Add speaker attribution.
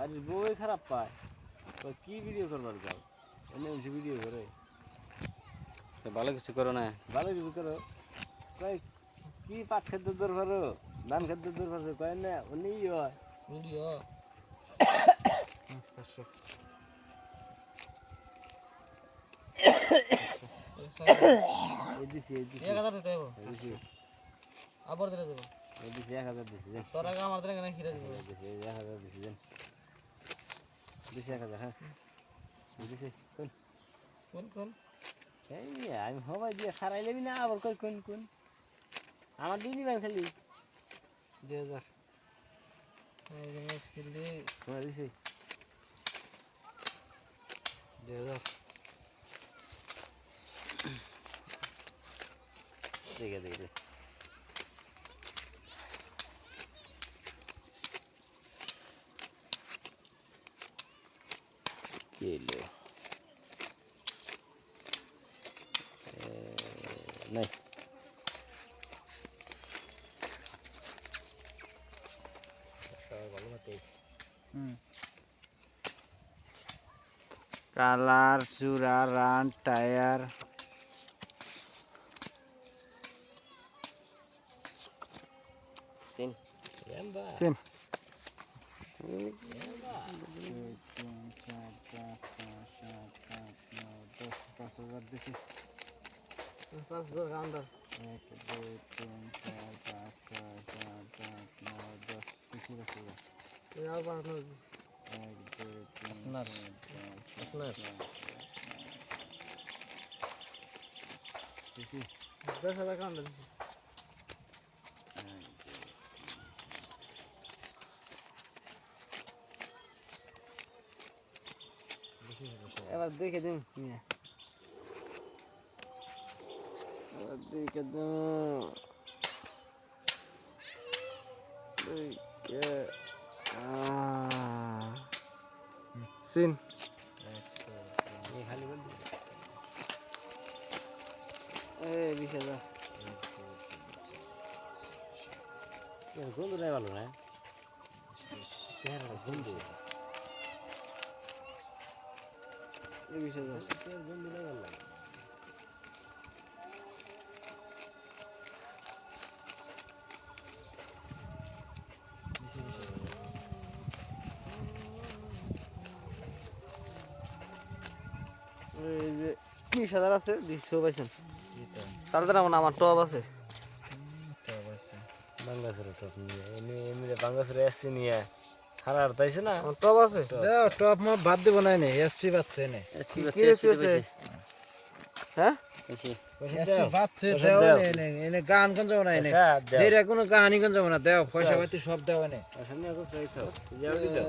Speaker 1: বাড়ির বউই খারাপ পায় তো কি ভিডিও করবার যাও এনে ভিডিও করে
Speaker 2: ভালো কিছু করো না
Speaker 1: ভালো কিছু করো কয় কি পাট খেতে দূর পারো ধান খেতে দূর পারো কয় না উনি হয়
Speaker 3: ভিডিও
Speaker 1: এই দিছি
Speaker 3: 1000 দিতে হবে
Speaker 1: এই দিছি
Speaker 3: আবার দিতে দেব
Speaker 1: এই দিছি 1000 দিছি যে
Speaker 3: তোর আগে আমার দিলে কেন খিরা দিব
Speaker 1: দিছি 1000 দিছি যে দিছি 1000 হ্যাঁ দিছি কোন
Speaker 3: কোন কোন
Speaker 1: এই আমি হবাই দিয়ে খারাইলেবি না আবার কই কোন কোন আমার দিনই ব্যাংক খালি
Speaker 3: 2000 এই যে নেক্সট দিলি
Speaker 1: তোমার দিছি
Speaker 3: 2000
Speaker 1: দেখে দেখে কিলো নাই
Speaker 4: কালার চূড়া রান টায়ার
Speaker 1: সিন
Speaker 4: সেম 5,000 দিছি
Speaker 3: 5000 কাউন্টার
Speaker 4: 1 2 3 4 5 6 7 8 9 10 দিছি
Speaker 3: তুই আর বাড়ানো
Speaker 4: 1 2 3
Speaker 3: আসনার আসনার
Speaker 4: দিছি
Speaker 3: 10000 কাউন্টার এবার দেখে দিন নিয়ে এবার দেখে দিন
Speaker 4: সিন
Speaker 1: খালি বল
Speaker 3: এই 20000
Speaker 1: গন্ধটাই ভালো না গন্ধ
Speaker 3: এই 20000
Speaker 1: গন্ধটাই ভালো লাগে
Speaker 3: এই যে 20000 আছে 200 পাইছেন সারদার আমার টপ আছে
Speaker 1: বাংলাদেশের টপ নিয়ে এমনি এমনি বাংলাদেশের এসপি নিয়ে হারার তাইছে না
Speaker 3: আমার টপ আছে
Speaker 4: দাও টপ মা বাদ দেব না নে এসপি বাচ্চা নে
Speaker 1: এসপি
Speaker 3: কি রেসপি আছে হ্যাঁ
Speaker 1: বেশি
Speaker 4: এসপি বাচ্চা দাও নে এনে গান কোন যাও না এনে দেরে কোনো কাহিনী কোন যাও না দাও পয়সা পাতি সব দাও নে
Speaker 1: সামনে কত চাইছো যাও দিও